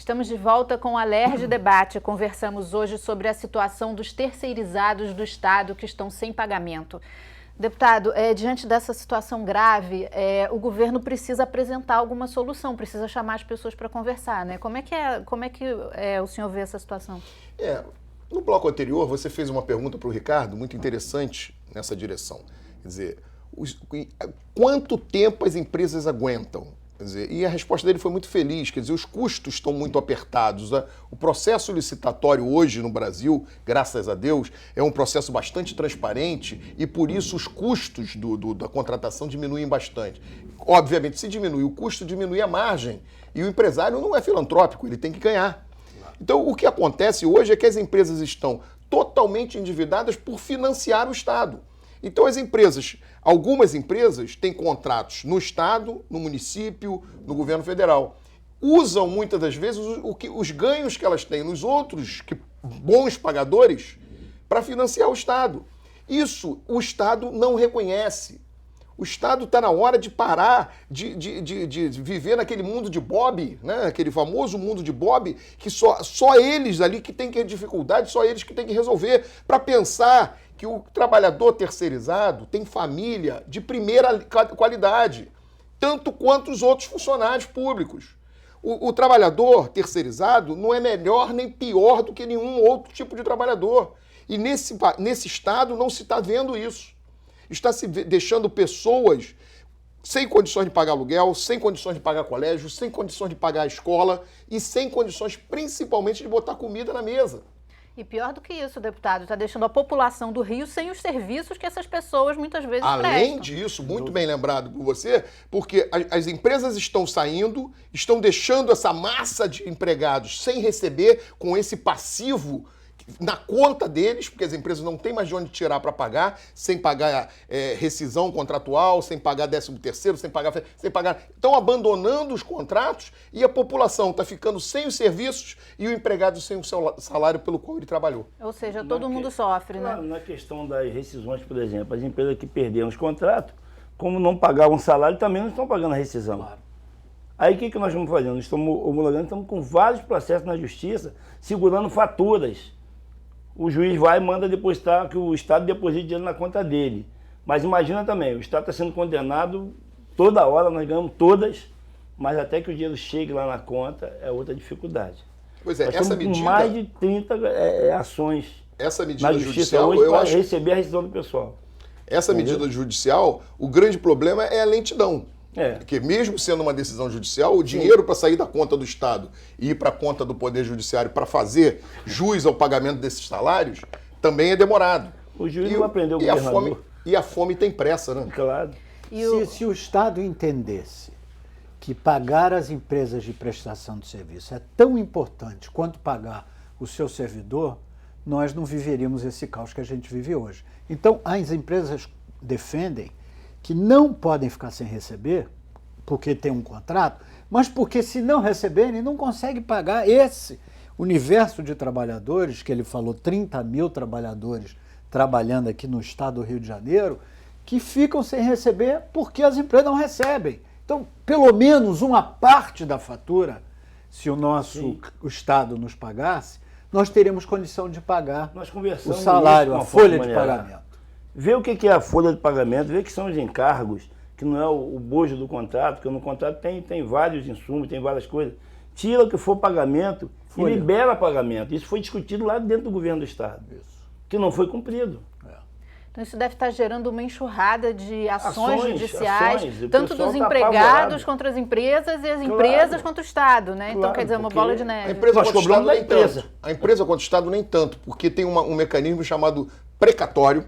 Estamos de volta com o Alerj Debate. Conversamos hoje sobre a situação dos terceirizados do Estado que estão sem pagamento. Deputado, diante dessa situação grave, o governo precisa apresentar alguma solução, precisa chamar as pessoas para conversar, né? Como é que o senhor vê essa situação? No bloco anterior, você fez uma pergunta para o Ricardo muito interessante nessa direção. Quer dizer, quanto tempo as empresas aguentam? Quer dizer, e a resposta dele foi muito feliz, quer dizer, os custos estão muito apertados. Né? O processo licitatório hoje no Brasil, graças a Deus, é um processo bastante transparente e por isso os custos da contratação diminuem bastante. Obviamente, se diminui o custo, diminui a margem e o empresário não é filantrópico, ele tem que ganhar. Então, o que acontece hoje é que as empresas estão totalmente endividadas por financiar o Estado. Então, algumas empresas têm contratos no Estado, no município, no governo federal. Usam, muitas das vezes, os ganhos que elas têm nos outros bons pagadores para financiar o Estado. Isso o Estado não reconhece. O Estado está na hora de parar de viver naquele mundo de Bob, né? Aquele famoso mundo de Bob, que só eles ali que têm que ter dificuldade, só eles que têm que resolver, para pensar que o trabalhador terceirizado tem família de primeira qualidade, tanto quanto os outros funcionários públicos. O trabalhador terceirizado não é melhor nem pior do que nenhum outro tipo de trabalhador. E nesse Estado não se está vendo isso. Está se deixando pessoas sem condições de pagar aluguel, sem condições de pagar colégio, sem condições de pagar a escola e sem condições principalmente de botar comida na mesa. E pior do que isso, deputado, está deixando a população do Rio sem os serviços que essas pessoas muitas vezes prestam. Além disso, muito bem lembrado por você, porque as empresas estão saindo, estão deixando essa massa de empregados sem receber, com esse passivo na conta deles, porque as empresas não têm mais de onde tirar para pagar, sem pagar rescisão contratual, sem pagar 13º, sem pagar... Estão abandonando os contratos e a população está ficando sem os serviços e o empregado sem o seu salário pelo qual ele trabalhou. Ou seja, todo mundo sofre, né? Na questão das rescisões, por exemplo, as empresas que perderam os contratos, como não pagavam salário, também não estão pagando a rescisão. Claro. Aí o que nós estamos fazendo? Nós estamos homologando, estamos com vários processos na justiça, segurando faturas. O juiz vai e manda depositar, que o Estado deposite dinheiro na conta dele. Mas imagina também, o Estado está sendo condenado toda hora, nós ganhamos todas, mas até que o dinheiro chegue lá na conta é outra dificuldade. Pois é, nós essa medida... com mais de 30 ações essa medida na justiça judicial, hoje para acho... receber a rescisão do pessoal. Essa medida judicial, o grande problema é a lentidão. Porque mesmo sendo uma decisão judicial, o dinheiro para sair da conta do Estado e ir para a conta do Poder Judiciário para fazer jus ao pagamento desses salários também é demorado. O juiz não aprendeu o governador. E a fome tem pressa, né? Claro. Se o Estado entendesse que pagar as empresas de prestação de serviço é tão importante quanto pagar o seu servidor, nós não viveríamos esse caos que a gente vive hoje. Então, as empresas defendem que não podem ficar sem receber, porque tem um contrato, mas porque se não receberem, não conseguem pagar esse universo de trabalhadores, que ele falou, 30 mil trabalhadores trabalhando aqui no estado do Rio de Janeiro, que ficam sem receber porque as empresas não recebem. Então, pelo menos uma parte da fatura, se o nosso Estado nos pagasse, nós teríamos condição de pagar o salário, a folha de pagamento. Vê o que é a folha de pagamento, vê que são os encargos, que não é o bojo do contrato, porque no contrato tem vários insumos, tem várias coisas. Tira o que for pagamento e libera pagamento. Isso foi discutido lá dentro do governo do Estado, que não foi cumprido. Então isso deve estar gerando uma enxurrada de ações judiciais, tanto dos tá empregados contra as empresas e as empresas contra o Estado, né? Então quer dizer, uma bola de neve. A empresa contra o Estado nem tanto. A empresa contra o Estado nem tanto, porque tem um mecanismo chamado precatório,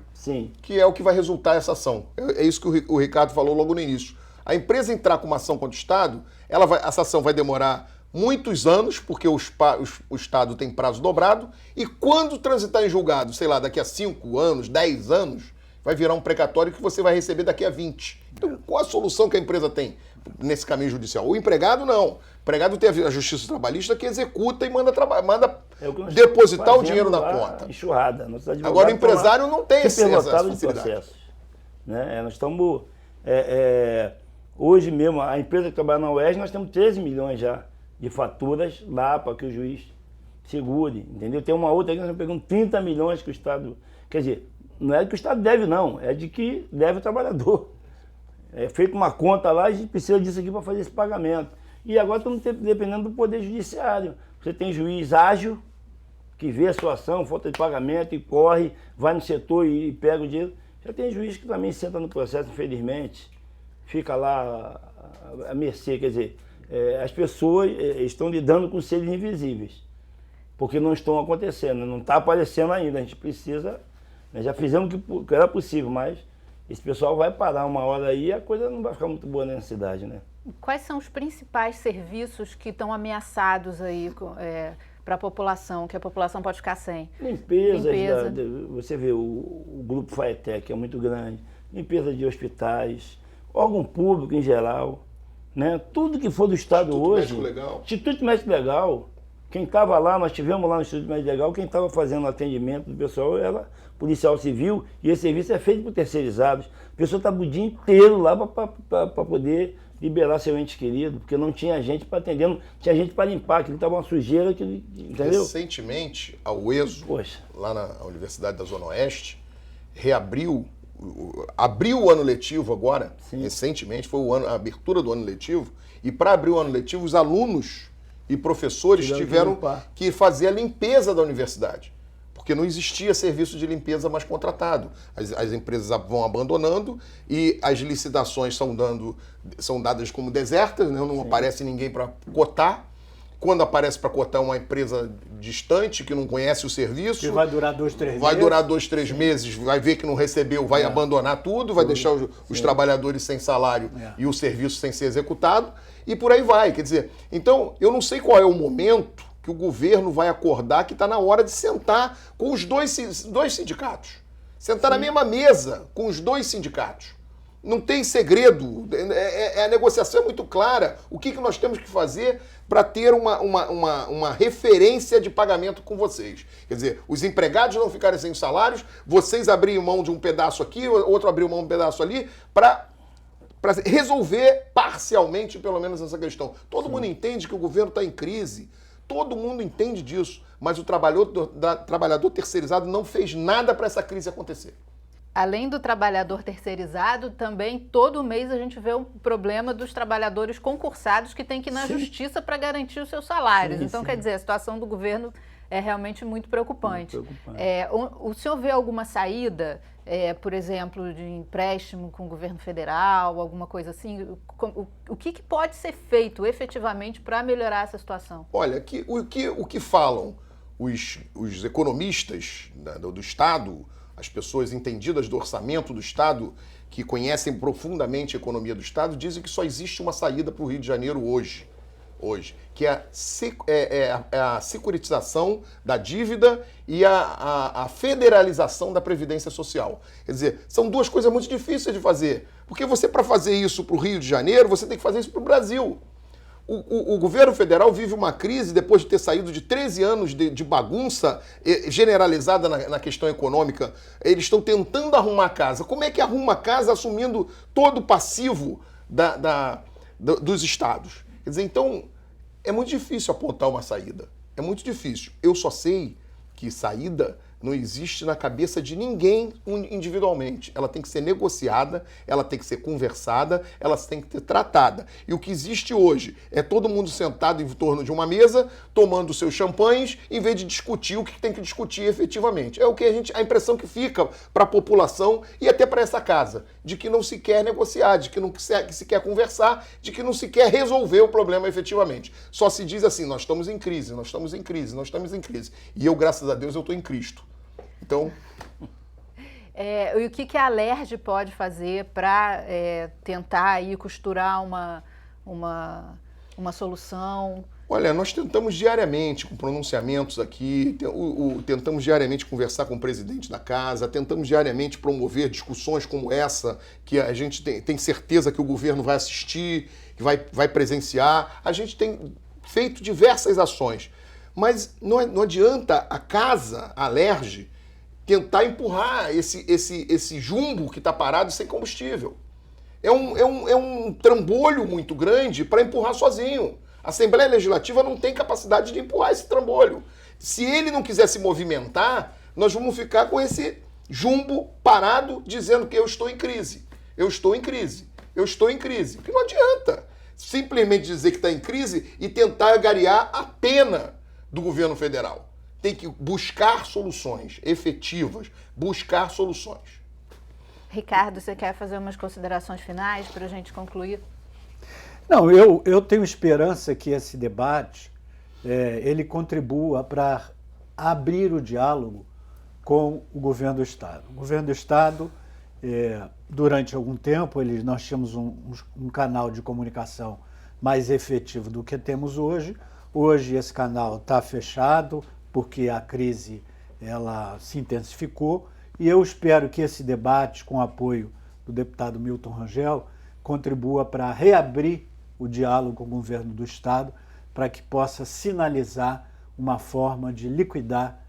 que é o que vai resultar essa ação. É isso que o Ricardo falou logo no início. A empresa entrar com uma ação contra o Estado, essa ação vai demorar muitos anos, porque o Estado tem prazo dobrado, e quando transitar em julgado, sei lá, daqui a 5 anos, 10 anos, vai virar um precatório que você vai receber daqui a 20. Então, qual a solução que a empresa tem nesse caminho judicial? O empregado não. O empregado tem a justiça trabalhista que executa e manda depositar o dinheiro na conta. Enxurrada. Agora o empresário não tem essa facilidade. Né? Nós estamos... hoje mesmo, a empresa que trabalha na UERJ, nós temos 13 milhões já de faturas lá para que o juiz segure, entendeu? Tem uma outra que nós estamos pegando 30 milhões que o Estado... Quer dizer, não é que o Estado deve não, é de que deve o trabalhador. É feita uma conta lá e a gente precisa disso aqui para fazer esse pagamento. E agora estamos dependendo do Poder Judiciário. Você tem juiz ágil, que vê a situação, falta de pagamento e corre, vai no setor e pega o dinheiro. Já tem juiz que também senta no processo, infelizmente, fica lá à mercê. Quer dizer, as pessoas estão lidando com seres invisíveis, porque não estão acontecendo, não está aparecendo ainda. A gente precisa, nós já fizemos o que era possível, mas esse pessoal vai parar uma hora aí e a coisa não vai ficar muito boa na cidade, né? Quais são os principais serviços que estão ameaçados aí para a população, que a população pode ficar sem? Limpeza. Você vê, o grupo FAETEC é muito grande, limpeza de hospitais, órgão público em geral, né? Tudo que for do Estado Instituto hoje. Médico Legal. Instituto Médico Legal. Quem estava lá, nós tivemos lá no Instituto Médico Legal, quem estava fazendo o atendimento do pessoal era policial civil, e esse serviço é feito por terceirizados. A pessoa estava o dia inteiro lá para poder liberar seu ente querido, porque não tinha gente para atender, não tinha gente para limpar, aquilo estava uma sujeira, entendeu? Recentemente, a UESO, Poxa. lá na Universidade da Zona Oeste, abriu o ano letivo agora, Sim. recentemente, foi a abertura do ano letivo, e para abrir o ano letivo, os alunos e professores tiveram que fazer a limpeza da universidade, porque não existia serviço de limpeza mais contratado. As empresas vão abandonando e as licitações são dadas como desertas, né? Não Sim. aparece ninguém para cotar. Quando aparece para cotar uma empresa distante, que não conhece o serviço... Que vai durar 2, 3 meses. Vai durar 2, 3 meses, vai ver que não recebeu, vai abandonar tudo, vai deixar os trabalhadores sem salário e o serviço sem ser executado, e por aí vai. Quer dizer, então, eu não sei qual é o momento que o governo vai acordar que está na hora de sentar com os dois sindicatos. Sentar na mesma mesa com os dois sindicatos. Não tem segredo, a negociação é muito clara. O que nós temos que fazer para ter uma referência de pagamento com vocês? Quer dizer, os empregados não ficarem sem salários, vocês abrirem mão de um pedaço aqui, outro abrir mão de um pedaço ali, para resolver parcialmente, pelo menos, essa questão. Todo mundo entende que o governo está em crise, todo mundo entende disso, mas o trabalhador terceirizado não fez nada para essa crise acontecer. Além do trabalhador terceirizado, também todo mês a gente vê o problema dos trabalhadores concursados que têm que ir na justiça para garantir os seus salários. Então, quer dizer, a situação do governo é realmente muito preocupante. O senhor vê alguma saída, por exemplo, de empréstimo com o governo federal, alguma coisa assim? O que pode ser feito efetivamente para melhorar essa situação? Olha, o que falam os economistas do Estado, as pessoas entendidas do orçamento do Estado, que conhecem profundamente a economia do Estado, dizem que só existe uma saída para o Rio de Janeiro hoje, que é a securitização da dívida e a federalização da Previdência Social. Quer dizer, são duas coisas muito difíceis de fazer, porque você, para fazer isso para o Rio de Janeiro, você tem que fazer isso para o Brasil. O governo federal vive uma crise depois de ter saído de 13 anos de bagunça generalizada na questão econômica. Eles estão tentando arrumar a casa. Como é que arruma a casa assumindo todo o passivo dos estados? Quer dizer, então, é muito difícil apontar uma saída. É muito difícil. Eu só sei que saída não existe na cabeça de ninguém individualmente. Ela tem que ser negociada, ela tem que ser conversada, ela tem que ser tratada. E o que existe hoje é todo mundo sentado em torno de uma mesa, tomando seus champanhes, em vez de discutir o que tem que discutir efetivamente. É o que a impressão que fica para a população e até para essa casa, de que não se quer negociar, de que não se quer conversar, de que não se quer resolver o problema efetivamente. Só se diz assim, nós estamos em crise, nós estamos em crise, nós estamos em crise. E eu, graças a Deus, eu estou em Cristo. Então... E o que a Alerj pode fazer para tentar aí costurar uma solução? Olha, nós tentamos diariamente, com pronunciamentos aqui, tentamos diariamente conversar com o presidente da casa, tentamos diariamente promover discussões como essa, que a gente tem certeza que o governo vai assistir, que vai presenciar. A gente tem feito diversas ações, mas não adianta a casa, a Alerj, tentar empurrar esse jumbo que está parado sem combustível. É um trambolho muito grande para empurrar sozinho. A Assembleia Legislativa não tem capacidade de empurrar esse trambolho. Se ele não quiser se movimentar, nós vamos ficar com esse jumbo parado dizendo que eu estou em crise. Eu estou em crise. Eu estou em crise. Porque não adianta simplesmente dizer que está em crise e tentar agariar a pena do governo federal. Tem que buscar soluções efetivas, buscar soluções. Ricardo, você quer fazer umas considerações finais para a gente concluir? Não, eu tenho esperança que esse debate ele contribua para abrir o diálogo com o governo do Estado. O governo do Estado, durante algum tempo, nós tínhamos um canal de comunicação mais efetivo do que temos hoje. Hoje esse canal está fechado porque a crise ela se intensificou e eu espero que esse debate, com o apoio do deputado Milton Rangel, contribua para reabrir o diálogo com o governo do Estado para que possa sinalizar uma forma de liquidar,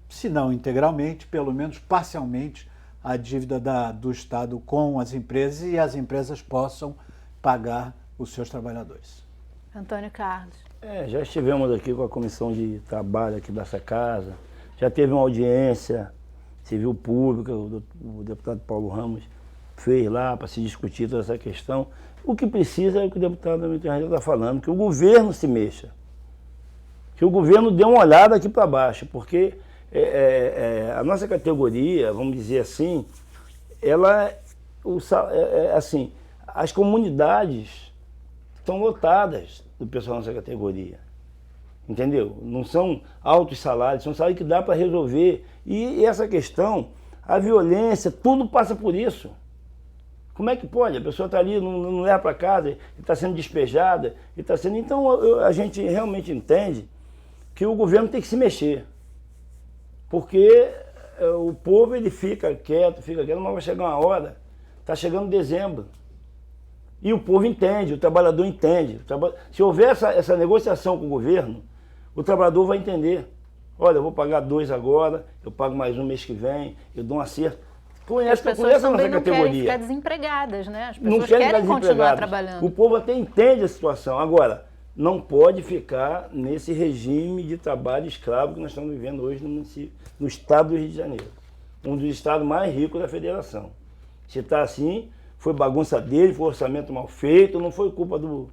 se não integralmente, pelo menos parcialmente, a dívida do Estado com as empresas e as empresas possam pagar os seus trabalhadores. Antônio Carlos. Já estivemos aqui com a comissão de trabalho aqui dessa casa, já teve uma audiência civil pública, o deputado Paulo Ramos fez lá para se discutir toda essa questão. O que precisa é o que o deputado Milton Rangel está falando, que o governo se mexa, que o governo dê uma olhada aqui para baixo, porque a nossa categoria, vamos dizer assim, assim, as comunidades estão lotadas do pessoal da nossa categoria, entendeu? Não são altos salários, são salários que dá para resolver. E essa questão, a violência, tudo passa por isso. Como é que pode? A pessoa está ali, não leva para casa, está sendo despejada, Então a gente realmente entende que o governo tem que se mexer. Porque o povo ele fica quieto, mas vai chegar uma hora, está chegando dezembro. E o povo entende, o trabalhador entende. Se houver essa negociação com o governo, o trabalhador vai entender. Olha, eu vou pagar 2 agora, eu pago mais 1 mês que vem, eu dou um acerto. As pessoas também não querem ficar desempregadas, né? As pessoas querem continuar trabalhando. O povo até entende a situação. Agora, não pode ficar nesse regime de trabalho escravo que nós estamos vivendo hoje no município, no estado do Rio de Janeiro. Um dos estados mais ricos da federação. Se está assim, foi bagunça dele, foi orçamento mal feito, não foi culpa do,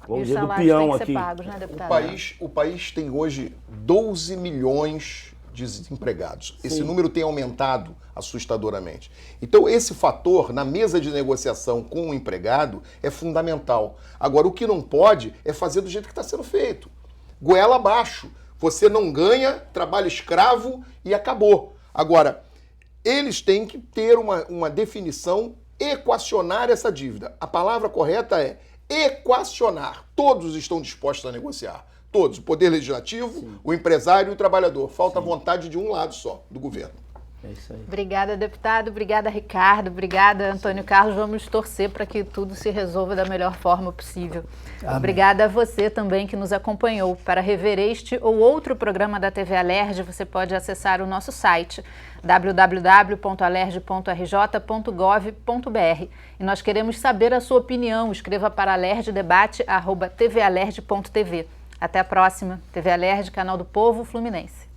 vamos dizer, do peão aqui. Pagos, né, o país tem hoje 12 milhões de desempregados. Sim. Esse número tem aumentado assustadoramente. Então, esse fator na mesa de negociação com o empregado é fundamental. Agora, o que não pode é fazer do jeito que está sendo feito. Goela abaixo. Você não ganha, trabalho escravo e acabou. Agora, eles têm que ter uma definição, equacionar essa dívida. A palavra correta é equacionar. Todos estão dispostos a negociar. Todos. O Poder Legislativo, sim, o empresário e o trabalhador. Falta vontade de um lado só, do governo. É isso aí. Obrigada, deputado. Obrigada, Ricardo. Obrigada, Antônio Carlos. Vamos torcer para que tudo se resolva da melhor forma possível. Amém. Obrigada a você também que nos acompanhou. Para rever este ou outro programa da TV Alerj, você pode acessar o nosso site www.alerj.rj.gov.br. E nós queremos saber a sua opinião. Escreva para alerjdebate@tvalerj.tv. Até a próxima. TV Alerj, canal do Povo Fluminense.